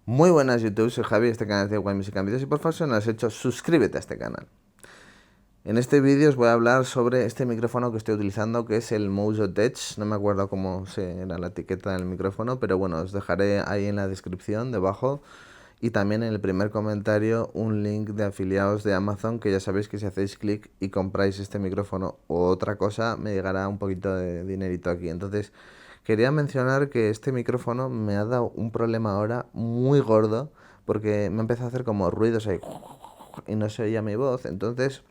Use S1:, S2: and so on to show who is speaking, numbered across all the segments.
S1: Muy buenas YouTube, soy Javi, este canal es de Guay Music and Videos y por favor si no lo has hecho, suscríbete a este canal. En este vídeo os voy a hablar sobre este micrófono que estoy utilizando, que es el Mojo Edge. No me acuerdo cómo era la etiqueta del micrófono, pero bueno, os dejaré ahí en la descripción debajo y también en el primer comentario un link de afiliados de Amazon, que ya sabéis que si hacéis clic y compráis este micrófono o otra cosa, me llegará un poquito de dinerito aquí. Entonces, quería mencionar que este micrófono me ha dado un problema ahora muy gordo, porque me empezó a hacer como ruidos ahí y no se oía mi voz. Entonces,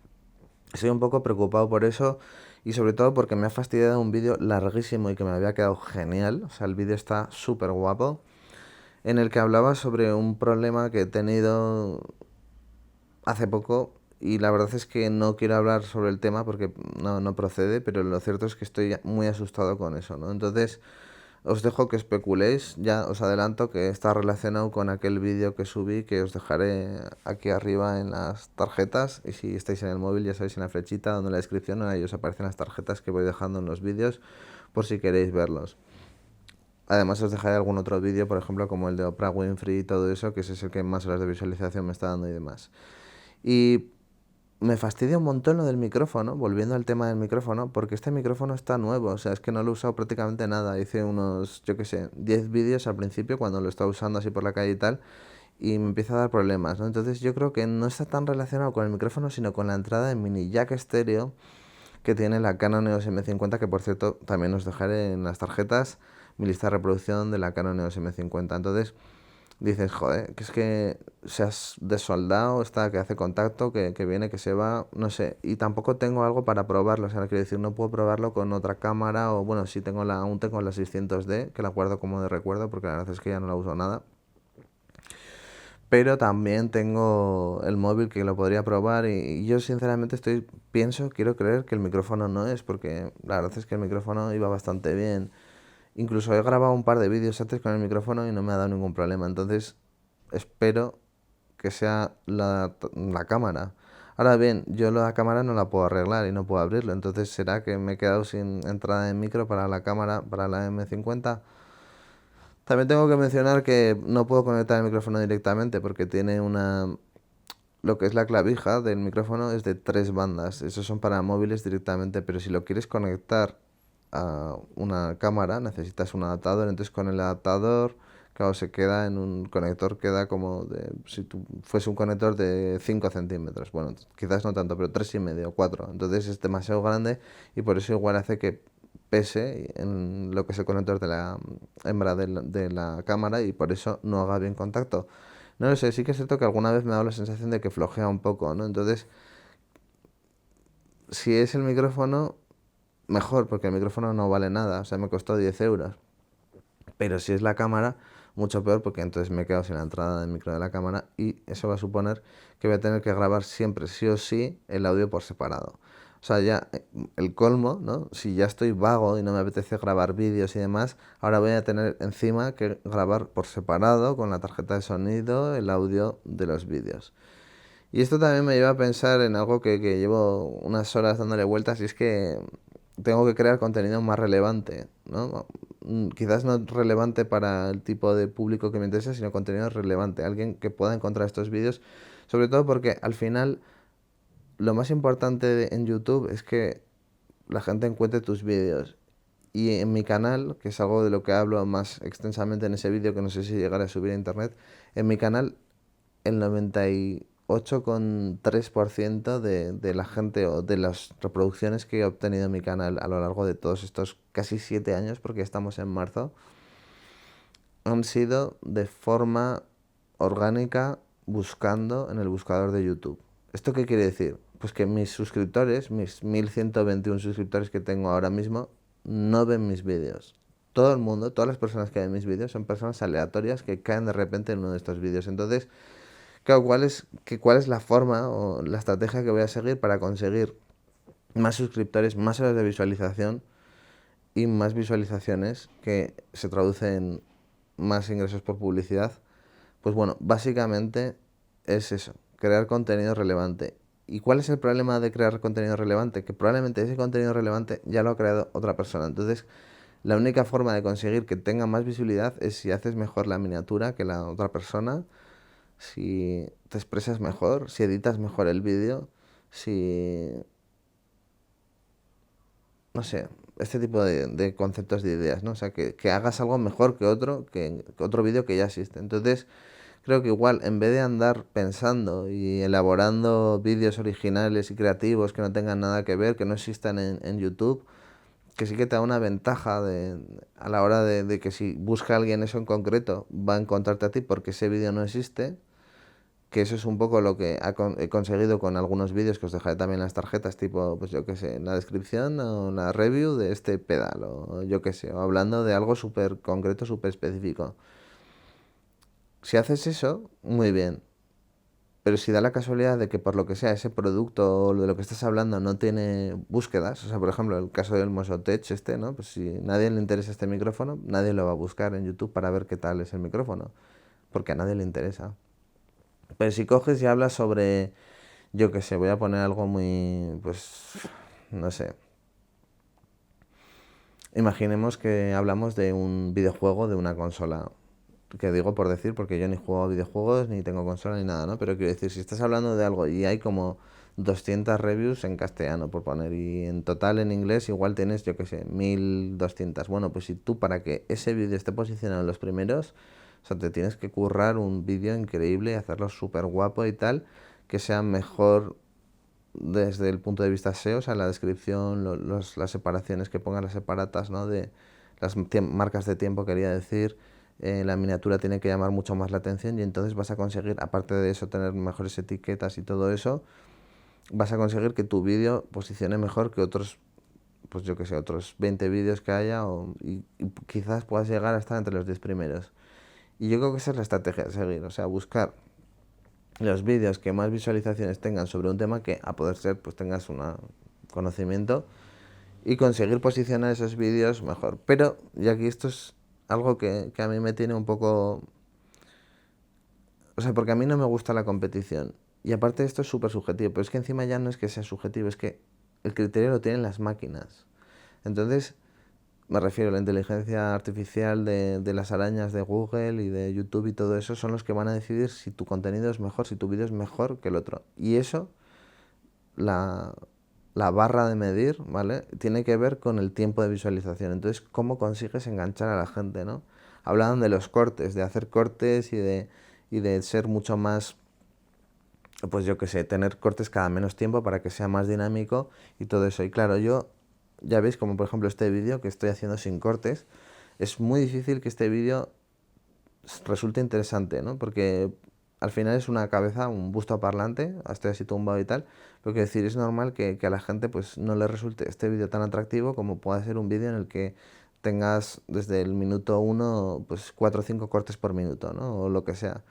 S1: estoy un poco preocupado por eso y sobre todo porque me ha fastidiado un vídeo larguísimo y que me había quedado genial. O sea, el vídeo está súper guapo, en el que hablaba sobre un problema que he tenido hace poco y la verdad es que no quiero hablar sobre el tema porque no procede, pero lo cierto es que estoy muy asustado con eso, ¿no? Entonces os dejo que especuléis, ya os adelanto que está relacionado con aquel vídeo que subí, que os dejaré aquí arriba en las tarjetas, y si estáis en el móvil ya sabéis, en la flechita dando en la descripción, ahí os aparecen las tarjetas que voy dejando en los vídeos por si queréis verlos. Además os dejaré algún otro vídeo, por ejemplo como el de Oprah Winfrey y todo eso, que ese es el que más horas de visualización me está dando y demás. Y me fastidia un montón lo del micrófono, volviendo al tema del micrófono, porque este micrófono está nuevo, o sea, es que no lo he usado prácticamente nada. Hice unos, yo qué sé, 10 vídeos al principio cuando lo estaba usando así por la calle y tal, y me empieza a dar problemas, ¿no? Entonces yo creo que no está tan relacionado con el micrófono, sino con la entrada de mini jack estéreo que tiene la Canon EOS M50, que por cierto también os dejaré en las tarjetas mi lista de reproducción de la Canon EOS M50. Entonces dices, joder, que es que se has desoldado, está, que hace contacto, que viene, que se va, no sé. Y tampoco tengo algo para probarlo, o sea, quiero decir, no puedo probarlo con otra cámara, o bueno, sí tengo aún tengo la 600D, que la guardo como de recuerdo, porque la verdad es que ya no la uso nada. Pero también tengo el móvil que lo podría probar y yo sinceramente quiero creer que el micrófono no es, porque la verdad es que el micrófono iba bastante bien. Incluso he grabado un par de vídeos antes con el micrófono y no me ha dado ningún problema. Entonces espero que sea la cámara. Ahora bien, yo la cámara no la puedo arreglar y no puedo abrirlo. Entonces será que me he quedado sin entrada de micro para la cámara, para la M50. También tengo que mencionar que no puedo conectar el micrófono directamente porque tiene lo que es la clavija del micrófono es de 3 bandas. Esos son para móviles directamente, pero si lo quieres conectar a una cámara necesitas un adaptador. Entonces con el adaptador, claro, se queda en un conector, queda como si fuese un conector de 5 centímetros. Bueno, quizás no tanto, pero 3,5 o 4. Entonces es demasiado grande y por eso igual hace que pese en lo que es el conector de la hembra de la cámara y por eso no haga bien contacto. No lo sé, sí que es cierto que alguna vez me ha dado la sensación de que flojea un poco, ¿no? Entonces, si es el micrófono, mejor, porque el micrófono no vale nada, o sea, me costó 10 euros. Pero si es la cámara, mucho peor, porque entonces me quedo sin la entrada del micro de la cámara y eso va a suponer que voy a tener que grabar siempre, sí o sí, el audio por separado. O sea, ya el colmo, ¿no? Si ya estoy vago y no me apetece grabar vídeos y demás, ahora voy a tener encima que grabar por separado con la tarjeta de sonido el audio de los vídeos. Y esto también me lleva a pensar en algo que llevo unas horas dándole vueltas, y es que tengo que crear contenido más relevante, ¿no? Quizás no relevante para el tipo de público que me interesa, sino contenido relevante, alguien que pueda encontrar estos vídeos, sobre todo porque al final lo más importante en YouTube es que la gente encuentre tus vídeos. Y en mi canal, que es algo de lo que hablo más extensamente en ese vídeo, que no sé si llegaré a subir a internet, en mi canal el 98,3% de la gente o de las reproducciones que he obtenido en mi canal a lo largo de todos estos casi 7 años, porque estamos en marzo, han sido de forma orgánica buscando en el buscador de YouTube. ¿Esto qué quiere decir? Pues que mis suscriptores, mis 1121 suscriptores que tengo ahora mismo, no ven mis vídeos. Todo el mundo, todas las personas que ven mis vídeos son personas aleatorias que caen de repente en uno de estos vídeos. Entonces, claro, ¿cuál es la forma o la estrategia que voy a seguir para conseguir más suscriptores, más horas de visualización y más visualizaciones que se traducen en más ingresos por publicidad? Pues bueno, básicamente es eso, crear contenido relevante. ¿Y cuál es el problema de crear contenido relevante? Que probablemente ese contenido relevante ya lo ha creado otra persona. Entonces, La única forma de conseguir que tenga más visibilidad es si haces mejor la miniatura que la otra persona, si te expresas mejor, si editas mejor el vídeo, si... no sé, este tipo de conceptos, de ideas, ¿no? O sea, que hagas algo mejor que otro vídeo que ya existe. Entonces, creo que igual, en vez de andar pensando y elaborando vídeos originales y creativos que no tengan nada que ver, que no existan en YouTube, que sí que te da una ventaja a la hora de que si busca alguien eso en concreto, va a encontrarte a ti porque ese vídeo no existe, que eso es un poco lo que he conseguido con algunos vídeos que os dejaré también en las tarjetas, tipo, pues yo qué sé, en la descripción o la review de este pedal, o yo qué sé, o hablando de algo súper concreto, súper específico. Si haces eso, muy bien. Pero si da la casualidad de que por lo que sea ese producto o de lo que estás hablando no tiene búsquedas, o sea, por ejemplo, el caso del Mosotech este, ¿no? Pues si a nadie le interesa este micrófono, nadie lo va a buscar en YouTube para ver qué tal es el micrófono, porque a nadie le interesa. Pero si coges y hablas sobre, yo qué sé, voy a poner algo muy, pues, no sé. Imaginemos que hablamos de un videojuego de una consola, que digo por decir, porque yo ni juego a videojuegos, ni tengo consola, ni nada, ¿no? Pero quiero decir, si estás hablando de algo y hay como 200 reviews en castellano, por poner, y en total en inglés igual tienes, yo qué sé, 1200. Bueno, pues si tú para que ese vídeo esté posicionado en los primeros, o sea, te tienes que currar un vídeo increíble y hacerlo súper guapo y tal, que sea mejor desde el punto de vista SEO, o sea, la descripción, las separaciones que pongan las separatas, ¿no? De las marcas de tiempo, quería decir, la miniatura tiene que llamar mucho más la atención y entonces vas a conseguir, aparte de eso, tener mejores etiquetas y todo eso, vas a conseguir que tu vídeo posicione mejor que otros, pues yo que sé, otros 20 vídeos que haya y quizás puedas llegar a estar entre los 10 primeros. Y yo creo que esa es la estrategia a seguir, o sea, buscar los vídeos que más visualizaciones tengan sobre un tema que a poder ser pues tengas un conocimiento y conseguir posicionar esos vídeos mejor. Pero ya aquí esto es algo que a mí me tiene un poco... O sea, porque a mí no me gusta la competición. Y aparte esto es súper subjetivo, pero es que encima ya no es que sea subjetivo, es que el criterio lo tienen las máquinas. Entonces, me refiero a la inteligencia artificial de las arañas de Google y de YouTube y todo eso, son los que van a decidir si tu contenido es mejor, si tu vídeo es mejor que el otro. Y eso, la, la barra de medir, ¿vale? Tiene que ver con el tiempo de visualización. Entonces, ¿cómo consigues enganchar a la gente, ¿no? Hablaban de los cortes, de hacer cortes y de ser mucho más, pues yo qué sé, tener cortes cada menos tiempo para que sea más dinámico y todo eso. Y claro, yo, ya veis, como por ejemplo este vídeo que estoy haciendo sin cortes, es muy difícil que este vídeo resulte interesante, ¿no? Porque al final es una cabeza, un busto parlante, estoy así tumbado y tal, pero quiero decir, es normal que a la gente pues no le resulte este vídeo tan atractivo como puede ser un vídeo en el que tengas desde el minuto uno pues 4 o 5 cortes por minuto, ¿no? O lo que sea.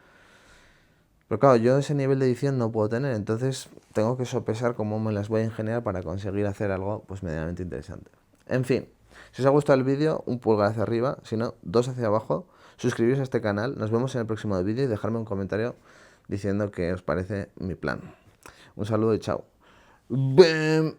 S1: Pero claro, yo ese nivel de edición no puedo tener, entonces tengo que sopesar cómo me las voy a ingeniar para conseguir hacer algo pues medianamente interesante. En fin, si os ha gustado el vídeo, un pulgar hacia arriba, si no, dos hacia abajo, suscribiros a este canal, nos vemos en el próximo vídeo y dejarme un comentario diciendo qué os parece mi plan. Un saludo y chao. ¡Bam!